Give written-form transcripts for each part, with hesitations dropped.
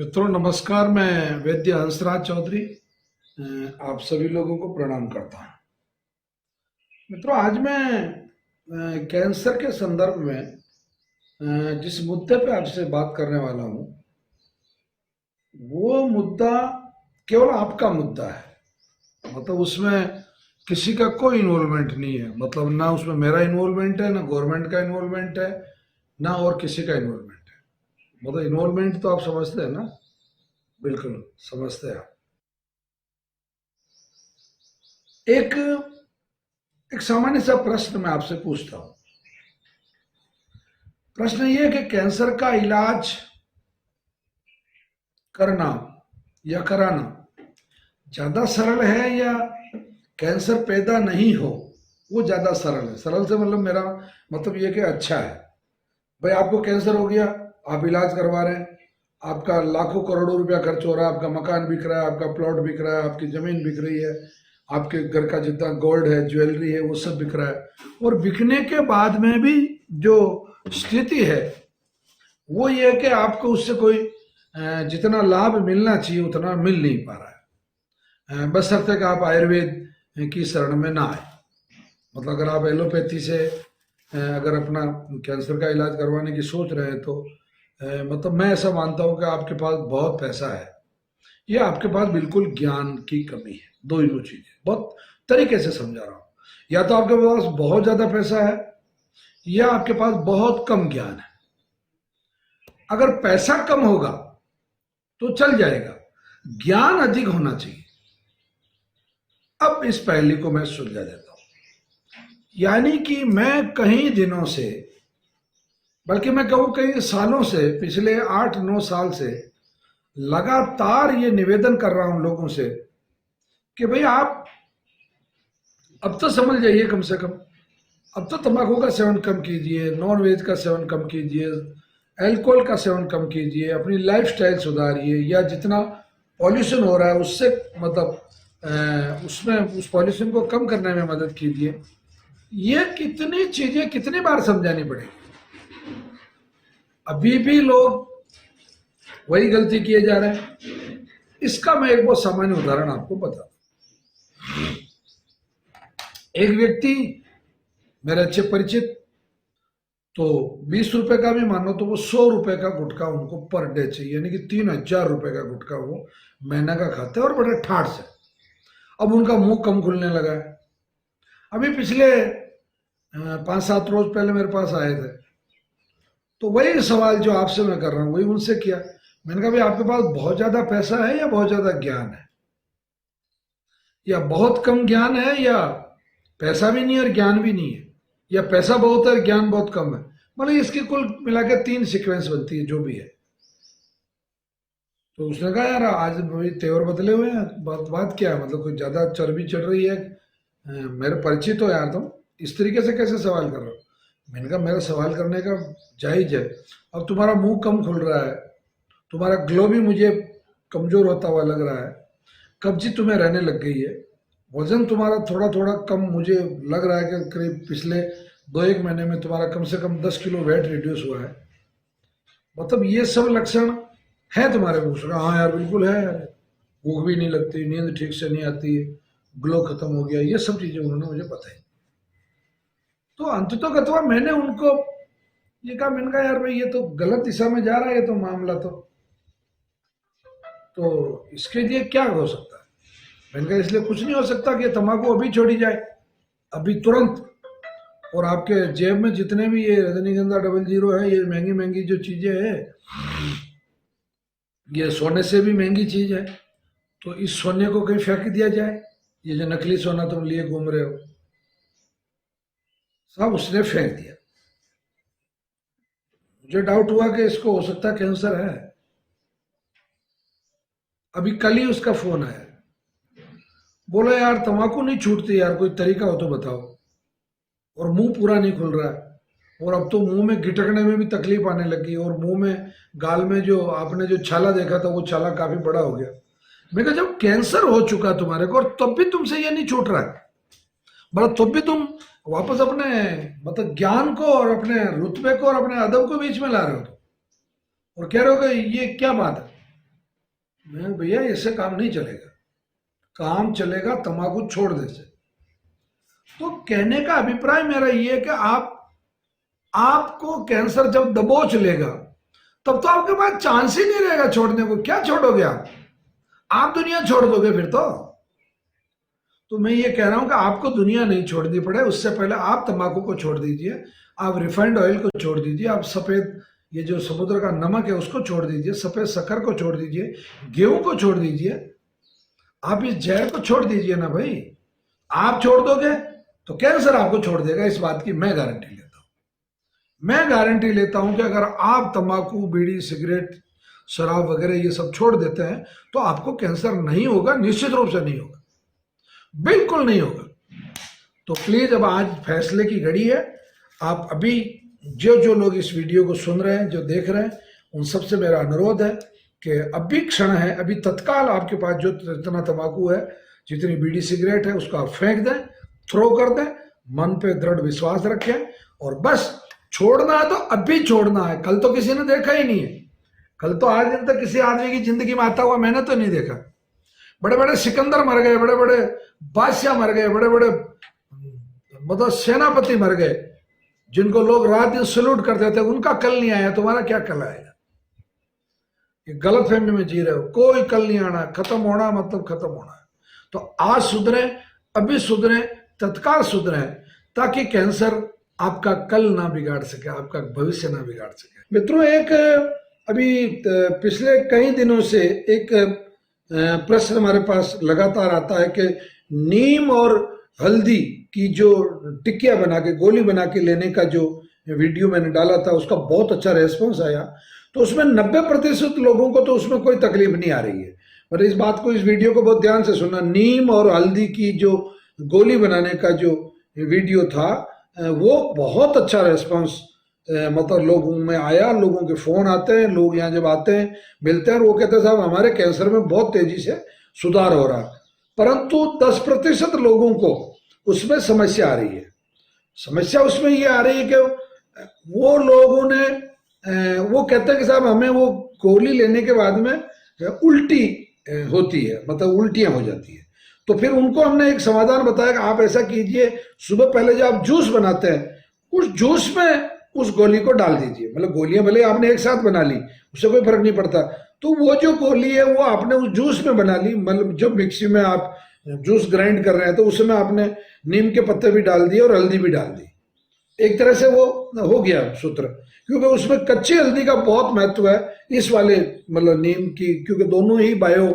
मित्रों नमस्कार। मैं वैद्य हंसराज चौधरी आप सभी लोगों को प्रणाम करता हूं। मित्रों आज मैं कैंसर के संदर्भ में जिस मुद्दे पे आपसे बात करने वाला हूं वो मुद्दा केवल आपका मुद्दा है। मतलब उसमें किसी का कोई इन्वॉल्वमेंट नहीं है। मतलब ना उसमें मेरा इन्वॉल्वमेंट है, ना गवर्नमेंट का इन्वॉल्वमेंट है, ना और किसी का इन्वॉल्वमेंट है। मतलब इन्वॉल्वमेंट तो आप समझते हैं ना? बिल्कुल समझते हैं आप। एक एक सामान्य सा प्रश्न मैं आपसे पूछता हूं। प्रश्न ये है कि कैंसर का इलाज करना या कराना ज्यादा सरल है या कैंसर पैदा नहीं हो वो ज्यादा सरल है? सरल से मतलब मेरा मतलब ये कि अच्छा है। भाई आपको कैंसर हो गया, आप इलाज करवा रहे हैं, आपका लाखों करोड़ों रुपया खर्च हो रहा है, आपका मकान बिक रहा है, आपका प्लॉट बिक रहा है, आपकी जमीन बिक रही है, आपके घर का जितना गोल्ड है, ज्वेलरी है, वो सब बिक रहा है। और बिकने के बाद में भी जो स्थिति है वो ये है कि आपको उससे कोई जितना लाभ मिलना चाहिए उतना मिल नहीं पा रहा है। बशर्ते कि आप आयुर्वेद की शरण में ना आए। मतलब अगर आप एलोपैथी से अगर अपना कैंसर का इलाज करवाने की सोच रहे हैं तो मतलब मैं ऐसा मानता हूं कि आपके पास बहुत पैसा है या आपके पास बिल्कुल ज्ञान की कमी है। दो ही दो चीजें बहुत तरीके से समझा रहा हूं। या तो आपके पास बहुत ज्यादा पैसा है या आपके पास बहुत कम ज्ञान है। अगर पैसा कम होगा तो चल जाएगा, ज्ञान अधिक होना चाहिए। अब इस पहली को मैं सुलझा देता हूं। यानी कि मैं कई दिनों से, बल्कि मैं कहूं कई सालों से, पिछले 8-9 साल से लगातार ये निवेदन कर रहा हूं लोगों से कि भाई आप अब तो समझ जाइए, कम से कम अब तो तंबाकू का सेवन कम कीजिए, नॉन वेज का सेवन कम कीजिए, अल्कोहल का सेवन कम कीजिए, अपनी लाइफस्टाइल सुधारिए, या जितना पॉल्यूशन हो रहा है उससे मतलब उसमें उस पॉल्यूशन को कम करने में मदद कीजिए। ये कितनी चीजें कितनी बार समझानी पड़ेगी? अभी भी लोग वही गलती किए जा रहे हैं। इसका मैं एक बहुत सामान्य उदाहरण आपको बता। एक व्यक्ति मेरे अच्छे परिचित, तो 20 रुपए का भी मानो तो वो 100 रुपए का गुटखा उनको पर डे चाहिए, यानी कि 3,000 रुपए का गुटखा वो महीना का खाते हैं और बड़े ठाठ से। अब उनका मुंह कम खुलने लगा है। अभी पिछले 5-7 रोज पहले मेरे पास आए थे, तो वही सवाल जो आपसे मैं कर रहा हूँ वही उनसे किया। मैंने कहा भाई आपके पास बहुत ज्यादा पैसा है या बहुत ज्यादा ज्ञान है, या बहुत कम ज्ञान है, या पैसा भी नहीं और ज्ञान भी नहीं है, या पैसा बहुत है ज्ञान बहुत कम है। मतलब इसकी कुल मिला के 3 सीक्वेंस बनती है जो भी है। तो उसने कहा यार आज भाई तेवर बदले हुए हैं, बात क्या है? मतलब कोई ज्यादा चर्बी चढ़ रही है? मेरे परिचित हो यार, तुम इस तरीके से कैसे सवाल कर रहे हो? मैंने कहा मेरा सवाल करने का जायज है। अब तुम्हारा मुंह कम खुल रहा है, तुम्हारा ग्लो भी मुझे कमजोर होता हुआ लग रहा है, कब्जी तुम्हें रहने लग गई है, वजन तुम्हारा थोड़ा थोड़ा कम मुझे लग रहा है कि करीब पिछले 2-1 महीने में तुम्हारा कम से कम 10 किलो वेट रिड्यूस हुआ है। मतलब ये सब लक्षण है तुम्हारे में? उसका हाँ यार बिल्कुल है, भूख भी नहीं लगती, नींद ठीक से नहीं आती, ग्लो खत्म हो गया, ये सब चीजें उन्होंने मुझे बताई। तो अंततः मैंने उनको ये कहा, मैंने कहा यार भाई ये तो गलत दिशा में जा रहा है ये तो मामला। तो इसके लिए क्या हो सकता है? मैंने कहा इसलिए कुछ नहीं हो सकता कि तंबाकू अभी छोड़ी जाए, अभी तुरंत। और आपके जेब में जितने भी ये रजनीगंधा 00 है, ये महंगी महंगी जो चीजें है, ये सोने से भी महंगी चीज है, तो इस सोने को कहीं फेंक दिया जाए। ये जो नकली सोना तुम लिए घूम रहे हो, सब उसने फेंक दिया। मुझे डाउट हुआ कि इसको हो सकता है कैंसर है। अभी कल ही उसका फोन आया, बोला यार तंबाकू नहीं छूटती यार, कोई तरीका हो तो बताओ। और मुंह पूरा नहीं खुल रहा है, और अब तो मुंह में गिटकने में भी तकलीफ आने लगी, और मुंह में गाल में जो आपने जो छाला देखा था वो छाला काफी बड़ा हो गया। मैं कहा जब कैंसर हो चुका तुम्हारे को और तब भी तुमसे ये नहीं छूट रहा है, मतलब तब भी तुम वापस अपने मतलब ज्ञान को और अपने रुतबे को और अपने अदब को बीच में ला रहे हो, और कह रहे हो कि ये क्या बात है? मैं भैया इससे काम नहीं चलेगा, काम चलेगा तंबाकू छोड़ने से। तो कहने का अभिप्राय मेरा ये है कि आपको कैंसर जब दबोच लेगा तब तो आपके पास चांस ही नहीं रहेगा छोड़ने को। क्या छोड़ोगे आप दुनिया छोड़ दोगे फिर तो मैं ये कह रहा हूं कि आपको दुनिया नहीं छोड़नी पड़े, उससे पहले आप तंबाकू को छोड़ दीजिए, आप रिफाइंड ऑयल को छोड़ दीजिए, आप सफेद ये जो समुद्र का नमक है उसको छोड़ दीजिए, सफेद शक्कर को छोड़ दीजिए, गेहूं को छोड़ दीजिए, आप इस जहर को छोड़ दीजिए ना भाई। आप छोड़ दोगे तो कैंसर आपको छोड़ देगा, इस बात की मैं गारंटी लेता हूं। मैं गारंटी लेता हूं कि अगर आप तंबाकू, बीड़ी, सिगरेट, शराब वगैरह ये सब छोड़ देते हैं तो आपको कैंसर नहीं होगा, निश्चित रूप से नहीं होगा, बिल्कुल नहीं होगा। तो प्लीज अब आज फैसले की घड़ी है। आप अभी जो लोग इस वीडियो को सुन रहे हैं, जो देख रहे हैं, उन सबसे मेरा अनुरोध है कि अभी क्षण है, अभी तत्काल आपके पास जो जितना तंबाकू है, जितनी बीड़ी सिगरेट है, उसको आप फेंक दें, थ्रो कर दें, मन पे दृढ़ विश्वास रखें और बस छोड़ना है तो अभी छोड़ना है। कल तो किसी ने देखा ही नहीं है, कल तो आज दिन तक किसी आदमी की जिंदगी में आता हुआ मैंने तो नहीं देखा। बड़े बड़े सिकंदर मर गए, बड़े बड़े बादशाह मर गए, बड़े बड़े मतलब सेनापति मर गए, जिनको लोग रात दिन सल्यूट करते थे, उनका कल नहीं आया, तुम्हारा क्या कल आएगा? ये गलत फहमी में जी रहे हो, कोई कल नहीं आना, खत्म होना मतलब खत्म होना है। तो आज सुधरे, अभी सुधरे, तत्काल सुधरे, ताकि कैंसर आपका कल ना बिगाड़ सके, आपका भविष्य ना बिगाड़ सके। मित्रों, एक अभी पिछले कई दिनों से एक प्रश्न हमारे पास लगातार आता है कि नीम और हल्दी की जो टिक्किया बना के, गोली बना के लेने का जो वीडियो मैंने डाला था, उसका बहुत अच्छा रेस्पॉन्स आया। तो उसमें 90% लोगों को तो उसमें कोई तकलीफ नहीं आ रही है। पर इस बात को, इस वीडियो को बहुत ध्यान से सुनना। नीम और हल्दी की जो गोली बनाने का जो वीडियो था, वो बहुत अच्छा रेस्पॉन्स मतलब लोगों में आया। लोगों के फोन आते हैं, लोग यहाँ जब आते हैं, मिलते हैं, वो कहते हैं साहब हमारे कैंसर में बहुत तेजी से सुधार हो रहा है। परंतु 10% लोगों को उसमें समस्या आ रही है। समस्या उसमें ये आ रही है कि वो लोगों ने वो कहते हैं कि साहब हमें वो गोली लेने के बाद में उल्टी होती है, मतलब उल्टियां हो जाती है। तो फिर उनको हमने एक समाधान बताया कि आप ऐसा कीजिए, सुबह पहले जब आप जूस बनाते हैं, उस जूस में उस गोली को डाल दीजिए। मतलब गोलियां भले आपने एक साथ बना ली, उससे कोई फर्क नहीं पड़ता, तो वो जो गोली है वो आपने उस जूस में बना ली। मतलब जब मिक्सी में आप जूस ग्राइंड कर रहे हैं तो उसमें आपने नीम के पत्ते भी डाल दिए और हल्दी भी डाल दी। एक तरह से वो हो गया सूत्र, क्योंकि उसमें कच्ची हल्दी का बहुत महत्व है इस वाले मतलब नीम की, क्योंकि दोनों ही बायो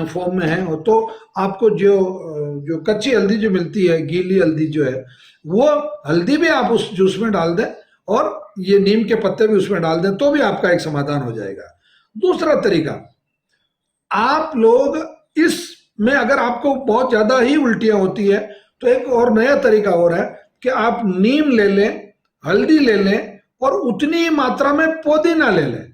फॉर्म में है। तो आपको जो कच्ची हल्दी जो मिलती है, गीली हल्दी जो है, वो हल्दी भी आप उस जूस में डाल दें और ये नीम के पत्ते भी उसमें डाल दें, तो भी आपका एक समाधान हो जाएगा। दूसरा तरीका, आप लोग इसमें अगर आपको बहुत ज्यादा ही उल्टियां होती है तो एक और नया तरीका और है कि आप नीम ले लें, हल्दी ले लें और उतनी ही मात्रा में पुदीना ले लें।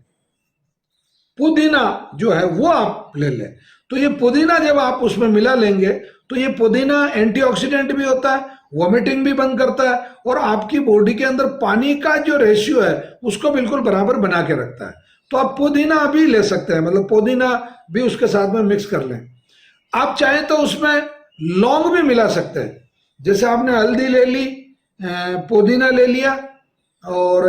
पुदीना जो है वो आप ले लें। तो ये पुदीना जब आप उसमें मिला लेंगे तो ये पुदीना एंटीऑक्सीडेंट भी होता है, वॉमिटिंग भी बंद करता है और आपकी बॉडी के अंदर पानी का जो रेशियो है उसको बिल्कुल बराबर बना के रखता है। तो आप पुदीना भी ले सकते हैं, मतलब पुदीना भी उसके साथ में मिक्स कर लें। आप चाहें तो उसमें लौंग भी मिला सकते हैं। जैसे आपने हल्दी ले ली, पुदीना ले लिया, और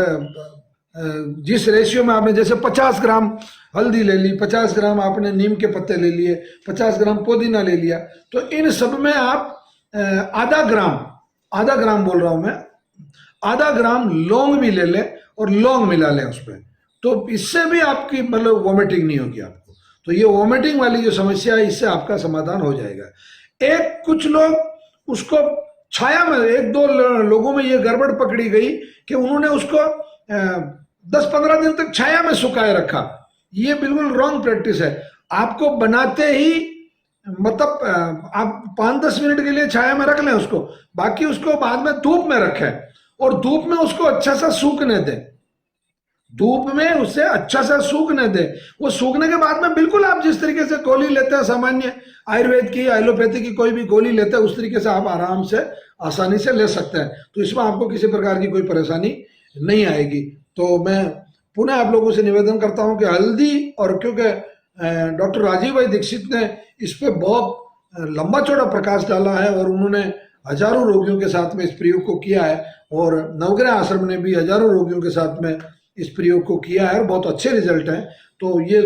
जिस रेशियो में आपने, जैसे 50 ग्राम हल्दी ले ली, 50 ग्राम आपने नीम के पत्ते ले लिए, 50 ग्राम पुदीना ले लिया, तो इन सब में आप आधा ग्राम बोल रहा हूं मैं, आधा ग्राम लौंग भी ले लें और लौंग मिला लें उसमें। तो इससे भी आपकी मतलब वॉमिटिंग नहीं होगी आपको। तो ये वॉमिटिंग वाली जो समस्या है, इससे आपका समाधान हो जाएगा। एक कुछ लोग उसको छाया में, एक दो लोगों में ये गड़बड़ पकड़ी गई कि उन्होंने उसको 10-15 दिन तक छाया में सुखाए रखा। ये बिल्कुल रॉन्ग प्रैक्टिस है। आपको बनाते ही मतलब आप 5-10 मिनट के लिए छाया में रख लें उसको, बाकी उसको बाद में धूप में रखें और धूप में उसको अच्छा सा सूखने दें। धूप में उसे अच्छा सा सूखने दें। वो सूखने के बाद में बिल्कुल आप जिस तरीके से गोली लेते हैं, सामान्य आयुर्वेद की, एलोपैथी की कोई भी गोली लेते हैं, उस तरीके से आप आराम से, आसानी से ले सकते हैं। तो इसमें आपको किसी प्रकार की कोई परेशानी नहीं आएगी। तो मैं पुनः आप लोगों से निवेदन करता हूं कि हल्दी, और क्योंकि डॉक्टर राजीव भाई दीक्षित ने इस पे बहुत लंबा चौड़ा प्रकाश डाला है और उन्होंने हजारों रोगियों के साथ में इस प्रयोग को किया है और नवग्रह आश्रम ने भी हजारों रोगियों के साथ में इस प्रयोग को किया है और बहुत अच्छे रिजल्ट हैं। तो ये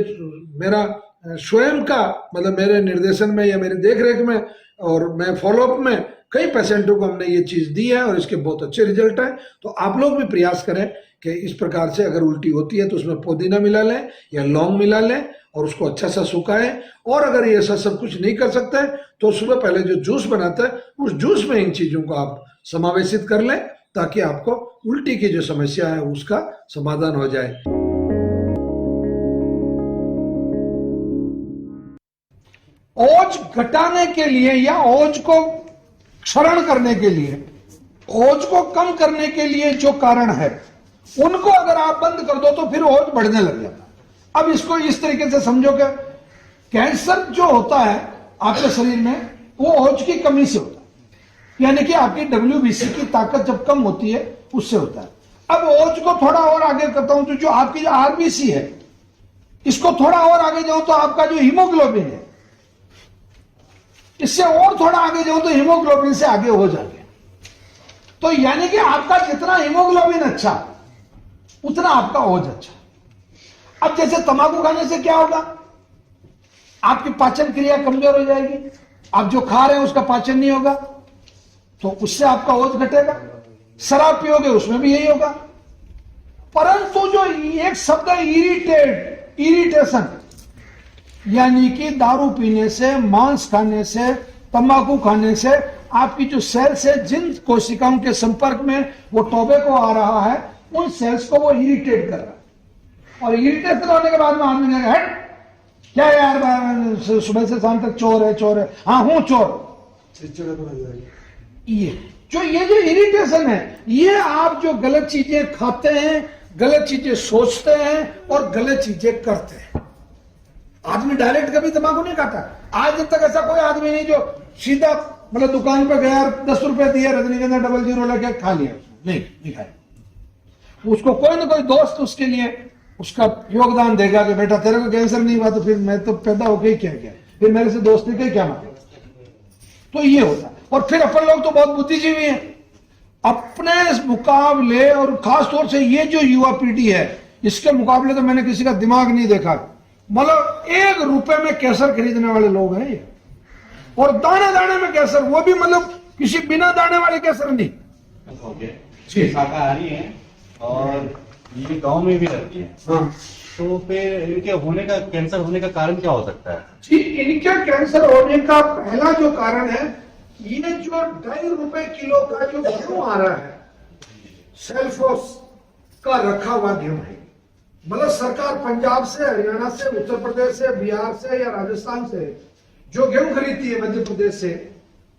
मेरा स्वयं का मतलब मेरे निर्देशन में या मेरे देख रेख में और मैं फॉलोअप में कई पेशेंटों को हमने ये चीज़ दी है और इसके बहुत अच्छे रिजल्ट हैं। तो आप लोग भी प्रयास करें कि इस प्रकार से अगर उल्टी होती है तो उसमें पुदीना मिला लें या लौंग मिला लें और उसको अच्छा सा सुखाएं। और अगर ये ऐसा सब कुछ नहीं कर सकते तो सुबह पहले जो जूस बनाता है उस जूस में इन चीज़ों को आप समावेशित कर लें ताकि आपको उल्टी की जो समस्या है उसका समाधान हो जाए। ओज घटाने के लिए या ओज को क्षरण करने के लिए, ओज को कम करने के लिए जो कारण है उनको अगर आप बंद कर दो तो फिर ओज बढ़ने लग जाता है। अब इसको इस तरीके से समझो कि कैंसर जो होता है आपके शरीर में वो ओज की कमी से होता है, यानी कि आपकी WBC की ताकत जब कम होती है उससे होता है। अब ओज को थोड़ा और आगे करता हूं तो जो आपकी जो RBC है इसको थोड़ा और आगे जाऊं तो आपका जो हीमोग्लोबिन है, इससे और थोड़ा आगे जाऊं तो हीमोग्लोबिन से आगे हो जाएंगे। तो यानी कि आपका जितना हीमोग्लोबिन अच्छा उतना आपका ओज अच्छा। अब जैसे तंबाकू खाने से क्या होगा, आपकी पाचन क्रिया कमजोर हो जाएगी, आप जो खा रहे हैं उसका पाचन नहीं होगा तो उससे आपका ओज घटेगा। शराब पियोगे उसमें भी यही होगा। परंतु जो एक शब्द है इरिटेशन, यानी कि दारू पीने से, मांस खाने से, तंबाकू खाने से आपकी जो सेल्स है जिन कोशिकाओं के संपर्क में वो टोबैको आ रहा है उन सेल्स को वो इरिटेट कर रहा है। और इरिटेशन होने के बाद में आदमी कहेगा हट क्या यार सुबह से शाम तक चोर है, हाँ हूं चोर। ये जो इरिटेशन है ये आप जो गलत चीजें खाते हैं, गलत चीजें सोचते हैं और गलत चीजें करते हैं। आदमी डायरेक्ट कभी तंबाकू नहीं खाता। आज तक ऐसा कोई आदमी नहीं जो सीधा मतलब दुकान पर गया 10 रुपए दिए रजनीगंधा 00 लेके खा लिया, नहीं खाया। उसको कोई ना कोई दोस्त उसके लिए उसका योगदान देगा कि बेटा तेरे को कैंसर नहीं हुआ तो फिर मैं तो पैदा हो गई क्या, फिर मेरे से दोस्ती के क्या मांगे। तो ये होता है। और फिर अपन लोग तो बहुत बुद्धिजीवी हैं अपने मुकाबले, और खास तौर से ये जो युवा पीढ़ी है इसके मुकाबले तो मैंने किसी का दिमाग नहीं देखा। मतलब 1 रुपए में कैसर खरीदने वाले लोग हैं ये, और दाने दाने में कैसर, वो भी मतलब किसी बिना दाने वाले कैसर नहीं। शाकाहारी है और ये गांव में भी रहती है। हाँ। तो फिर इनके होने का, कैंसर होने का कारण क्या हो सकता है? जी, इनके कैंसर होने का पहला जो कारण है ये जो 2.5 रुपए किलो का जो गेहूं आ रहा है, सेल्फोस का रखा हुआ गेहूं है। मतलब सरकार पंजाब से, हरियाणा से, उत्तर प्रदेश से, बिहार से या राजस्थान से जो गेहूं खरीदती है, मध्य प्रदेश से,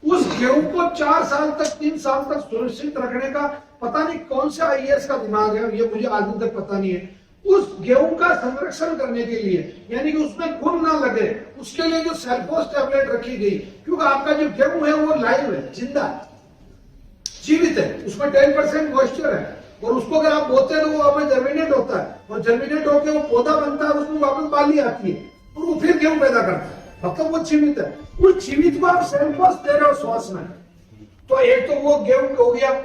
उस गेहूं को 4 साल तक 3 साल तक सुरक्षित रखने का पता नहीं कौन सा IAS का दिमाग है, ये मुझे आज तक पता नहीं है। उस गेहूं का संरक्षण करने के लिए, यानी कि उसमें घुन ना लगे, उसके लिए जो सेल्फोस टैबलेट रखी गई, क्योंकि आपका जो गेहूं है वो लाइव है, जिंदा जीवित है, उसमें 10% मॉइस्चर है और उसको अगर आप बोते हैं तो वो हमें जर्मिनेट होता है और जर्मिनेट होकर वो पौधा बनता है, उसमें वापस बाली आती है और वो फिर गेहूं पैदा करता है, मतलब वो जीवित है। उस जीवित को आप सेल्फोस दे रहे हो श्वास में। तो एक तो वो गेहूं हो गया।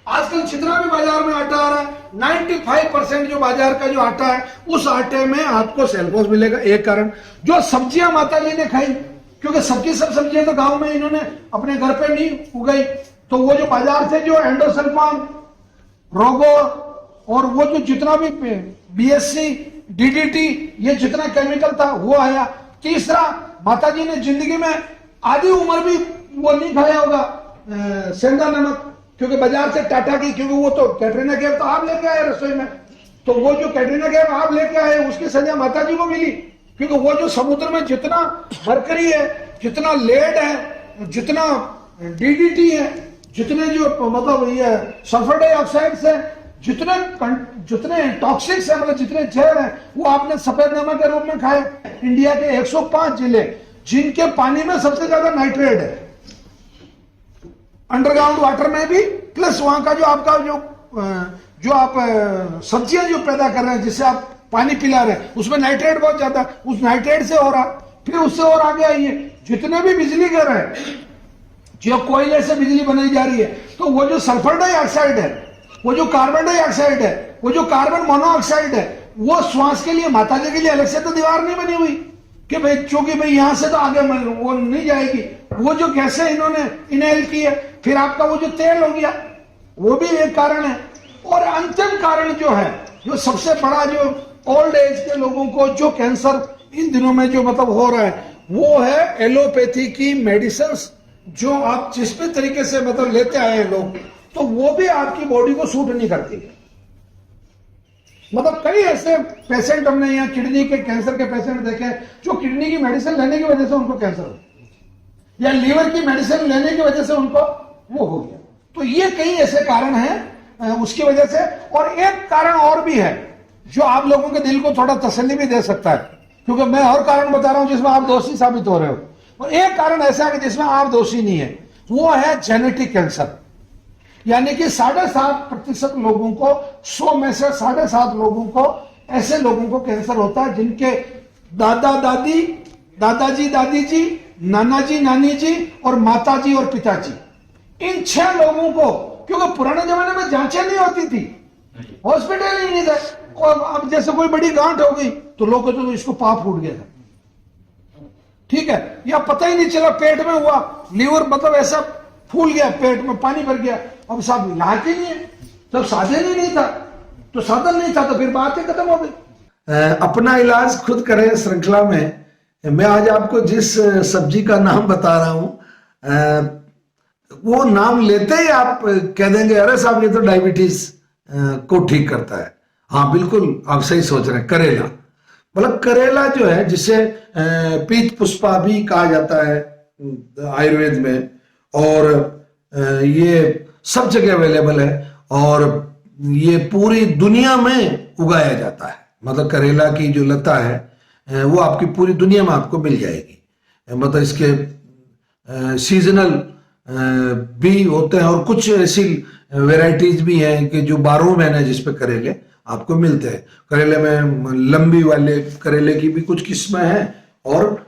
आजकल जितना भी बाजार में आटा आ रहा है 95% जो बाजार का जो आटा है उस आटे में आपको सेल्फोस मिलेगा। एक कारण। जो सब्जियां माता जी ने खाई, क्योंकि सबकी सब सब्जियां तो गांव में इन्होंने अपने घर पे नहीं उगाई, तो वो जो बाजार से जो एंडोसल्फान, रोगो और वो जो जितना भी BSC, DDT ये जितना केमिकल था वो आया। तीसरा, माता जी ने जिंदगी में आधी उम्र भी वो नहीं खाया होगा सेंधा नमक, क्योंकि बाजार से टाटा की, क्योंकि वो तो कैटरीना कैफ तो आप लेके आए रसोई में, तो वो जो कैटरीना कैफ आप लेके आए उसकी सजा माता जी को मिली, क्योंकि वो जो समुद्र में जितना मरकरी है, जितना लेड है, जितना DDT है, जितने जो मतलब ये सल्फर डाइऑक्साइड है, जितने टॉक्सिक्स है, मतलब जितने जहर है, वो आपने सफेद नमक के रूप में खाए। इंडिया के 105 जिले जिनके पानी में सबसे ज्यादा नाइट्रेट है, अंडरग्राउंड वाटर में भी, प्लस वहां का जो आपका जो आप सब्जियां जो पैदा कर रहे हैं जिससे आप पानी पिला रहे हैं, उसमें नाइट्रेट बहुत ज्यादा है, उस नाइट्रेट से हो रहा, फिर उससे और आगे आइए, जितने भी बिजली घर है, जो कोयले से बिजली बनाई जा रही है, तो वो जो सल्फर डाइऑक्साइड है, वो जो कार्बन डाइऑक्साइड है, वो जो कार्बन मोनोऑक्साइड है, वो श्वास के लिए, माता जी के लिए अलग से तो दीवार नहीं बनी हुई कि भाई चूंकि भाई यहां से तो आगे वो नहीं जाएगी, वो जो गैसें इन्होंने इनहेल की है, फिर आपका वो जो तेल हो गया, वो भी एक कारण है। और अंतिम कारण जो है, जो सबसे बड़ा, जो ओल्ड एज के लोगों को जो कैंसर इन दिनों में जो मतलब हो रहा है, वो है एलोपैथी की मेडिसिन, जो आप जिस भी तरीके से मतलब लेते आए हैं लोग, तो वो भी आपकी बॉडी को सूट नहीं करती है। मतलब कई ऐसे पेशेंट हमने यहाँ किडनी के कैंसर के पेशेंट देखे जो किडनी की मेडिसिन लेने की वजह से उनको कैंसर हो गया, या लीवर की मेडिसिन लेने की वजह से उनको वो हो गया। तो ये कई ऐसे कारण हैं उसकी वजह से। और एक कारण और भी है जो आप लोगों के दिल को थोड़ा तसल्ली भी दे सकता है, क्योंकि मैं और कारण बता रहा हूं जिसमें आप दोषी साबित हो रहे हो, और एक कारण ऐसा है कि जिसमें आप दोषी नहीं है, वो है जेनेटिक कैंसर। यानी कि 7.5% लोगों को, 100 में से 7.5 लोगों को, ऐसे लोगों को कैंसर होता है जिनके दादा दादी, दादाजी दादी जी, नाना जी नानी जी और माता जी और पिताजी, इन 6 लोगों को, क्योंकि पुराने जमाने में जांचें नहीं होती थी, हॉस्पिटल ही नहीं थे, और अब जैसे कोई बड़ी गांठ हो गई तो लोग कहते तो इसको पाप फूट गया था, ठीक है, या पता ही नहीं चला, पेट में हुआ, लीवर मतलब ऐसा फूल गया, पेट में पानी भर गया, अब साहब इलाज ही नहीं है, जब साधन ही नहीं था, तो साधन नहीं था तो फिर बात ही खत्म हो गई। अपना इलाज खुद करें श्रृंखला में मैं आज आपको जिस सब्जी का नाम बता रहा हूं, वो नाम लेते ही आप कह देंगे अरे साहब ये तो डायबिटीज को ठीक करता है। हाँ बिल्कुल आप सही सोच रहे हैं। करेला, मतलब करेला जो है जिसे पीत पुष्पा भी कहा जाता है आयुर्वेद में, और ये सब जगह अवेलेबल है, और ये पूरी दुनिया में उगाया जाता है। मतलब करेला की जो लता है वो आपकी पूरी दुनिया में आपको मिल जाएगी। मतलब इसके सीजनल भी होते हैं, और कुछ ऐसी वेराइटीज भी हैं कि जो 12 महीने जिस पे करेले आपको मिलते हैं। करेले में लंबी वाले करेले की भी कुछ किस्में हैं, और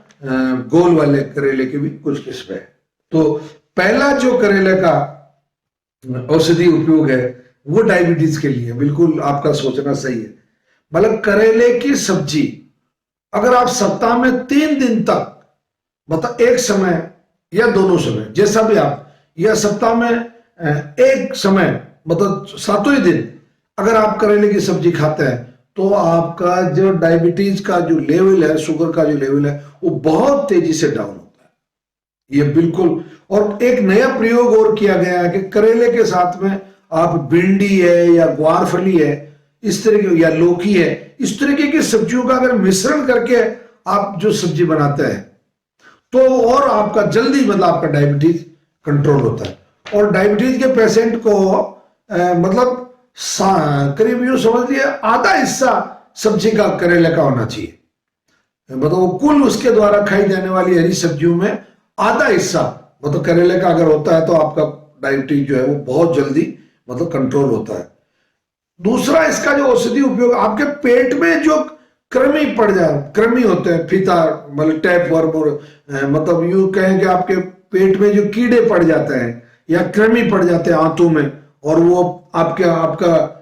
गोल वाले करेले की भी कुछ किस्में हैं। तो पहला जो करेले का औषधि उपयोग है वो डायबिटीज के लिए, बिल्कुल आपका सोचना सही है। मतलब करेले की सब्जी अगर आप सप्ताह में 3 दिन तक, मतलब एक समय या दोनों समय जैसा भी आप, या सप्ताह में एक समय मतलब 7 ही दिन अगर आप करेले की सब्जी खाते हैं, तो आपका जो डायबिटीज का जो लेवल है, शुगर का जो लेवल है, वो बहुत तेजी से डाउन होता है। ये बिल्कुल। और एक नया प्रयोग और किया गया है कि करेले के साथ में आप भिंडी है या ग्वारफली है, इस तरह की, या लौकी है, इस तरीके की सब्जियों का अगर मिश्रण करके आप जो सब्जी बनाते हैं, तो और आपका जल्दी मतलब आपका डायबिटीज कंट्रोल होता है। और डायबिटीज के पेशेंट को मतलब करीब यूं समझ लिया आधा हिस्सा सब्जी का करेले का होना चाहिए। मतलब वो कुल उसके द्वारा खाई जाने वाली हरी सब्जियों में आधा हिस्सा मतलब करेले का अगर होता है, तो आपका डायबिटीज जो है वो बहुत जल्दी मतलब कंट्रोल होता है। दूसरा इसका जो औषधि उपयोग, आपके पेट में जो कृमि पड़ जाए, कृमि होते हैं, फीता मतलब टैप वर्म, और मतलब यूं कहें कि आपके पेट में जो कीड़े पड़ जाते हैं या कृमि पड़ जाते हैं आंतों में, और वो आपका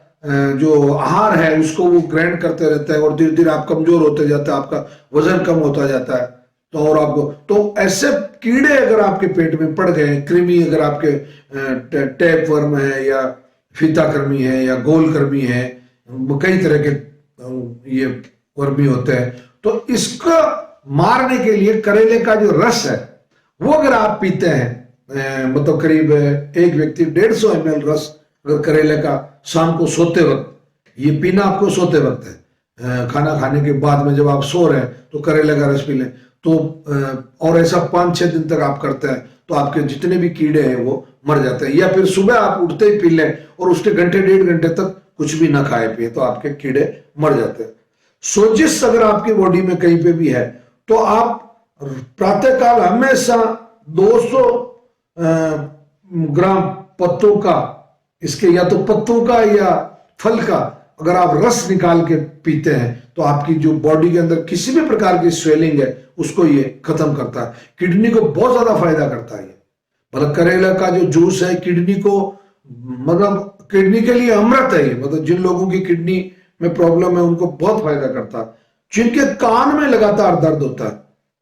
जो आहार है उसको वो ग्रहण करते रहते हैं, और धीरे धीरे आप कमजोर होते जाते हैं, आपका वजन कम होता जाता है। तो और आपको, तो ऐसे कीड़े अगर आपके पेट में पड़ गए, कृमि अगर आपके टैप वर्म है या फीता कृमि है या गोल कृमि है, कई तरह के ये वर्मी होते हैं, तो इसको मारने के लिए करेले का जो रस है वो अगर आप पीते हैं, मतलब करीब एक व्यक्ति 150 ml रस अगर करेले का शाम को सोते वक्त, ये पीना आपको सोते वक्त है, खाना खाने के बाद में जब आप सो रहे हैं तो करेले का रस पी लें, तो और ऐसा 5-6 दिन तक आप करते हैं, तो आपके जितने भी कीड़े हैं वो मर जाते हैं। या फिर सुबह आप उठते ही पी लें और उसके घंटे 1.5 घंटे तक कुछ भी ना खाए पिए, तो आपके कीड़े मर जाते हैं। सोजिश अगर आपकी बॉडी में कहीं पे भी है, तो आप प्रातःकाल हमेशा 200 ग्राम पत्तों का, इसके या तो पत्तों का या फल का अगर आप रस निकाल के पीते हैं, तो आपकी जो बॉडी के अंदर किसी भी प्रकार की स्वेलिंग है उसको ये खत्म करता है। किडनी को बहुत ज्यादा फायदा करता है ये। मतलब करेला का जो जूस है किडनी को, मतलब किडनी के लिए अमृत है ये। मतलब जिन लोगों की किडनी में प्रॉब्लम है उनको बहुत फायदा करता है। जिनके कान में लगातार दर्द होता है,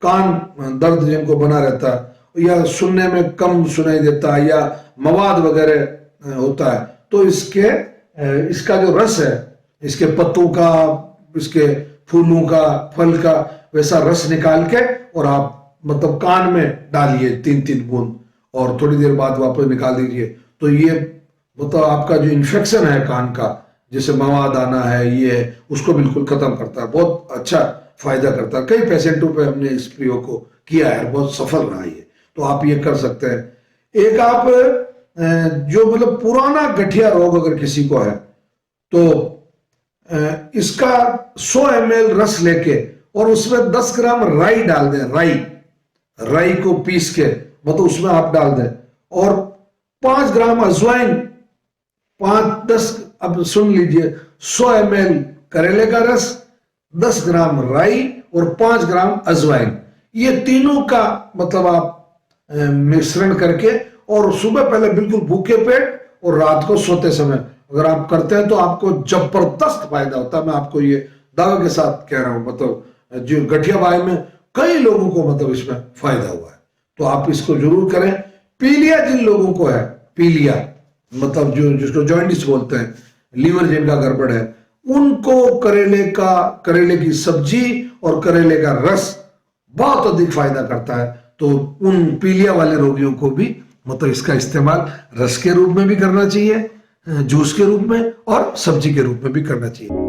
कान दर्द जिनको बना रहता है या सुनने में कम सुनाई देता है या मवाद वगैरह होता है, तो इसका जो रस है, इसके पत्तों का, इसके फूलों का, फल का वैसा रस निकाल के और आप मतलब कान में डालिए 3-3 बूंद और थोड़ी देर बाद वापस निकाल दीजिए। तो ये मतलब आपका जो इन्फेक्शन है कान का, जैसे मवाद आना है, ये है, उसको बिल्कुल खत्म करता है। बहुत अच्छा फायदा करता है। कई पेशेंटों पे हमने इस प्रयोग को किया है, बहुत सफल रहा ये। तो आप ये कर सकते हैं। एक आप जो मतलब पुराना गठिया रोग अगर किसी को है तो इसका 100 ml रस लेके और उसमें 10 ग्राम राई डाल दें। राई को पीस के मतलब उसमें आप डाल दें और 5 ग्राम अजवाइन, 5-10, अब सुन लीजिए, 100 ml करेले का रस, 10 ग्राम राई और 5 ग्राम अजवाइन, ये तीनों का मतलब आप मिश्रण करके और सुबह पहले बिल्कुल भूखे पेट और रात को सोते समय अगर आप करते हैं तो आपको जबरदस्त फायदा होता है। मैं आपको ये दावे के साथ कह रहा हूं। मतलब जो गठिया बाई में कई लोगों को मतलब इसमें फायदा हुआ है, तो आप इसको जरूर करें। पीलिया जिन लोगों को है, पीलिया मतलब जिसको जॉइंटिस बोलते हैं, लीवर जिनका गड़बड़ है, उनको करेले की सब्जी और करेले का रस बहुत अधिक फायदा करता है। तो उन पीलिया वाले रोगियों को भी मतलब इसका इस्तेमाल रस के रूप में भी करना चाहिए, जूस के रूप में और सब्जी के रूप में भी करना चाहिए।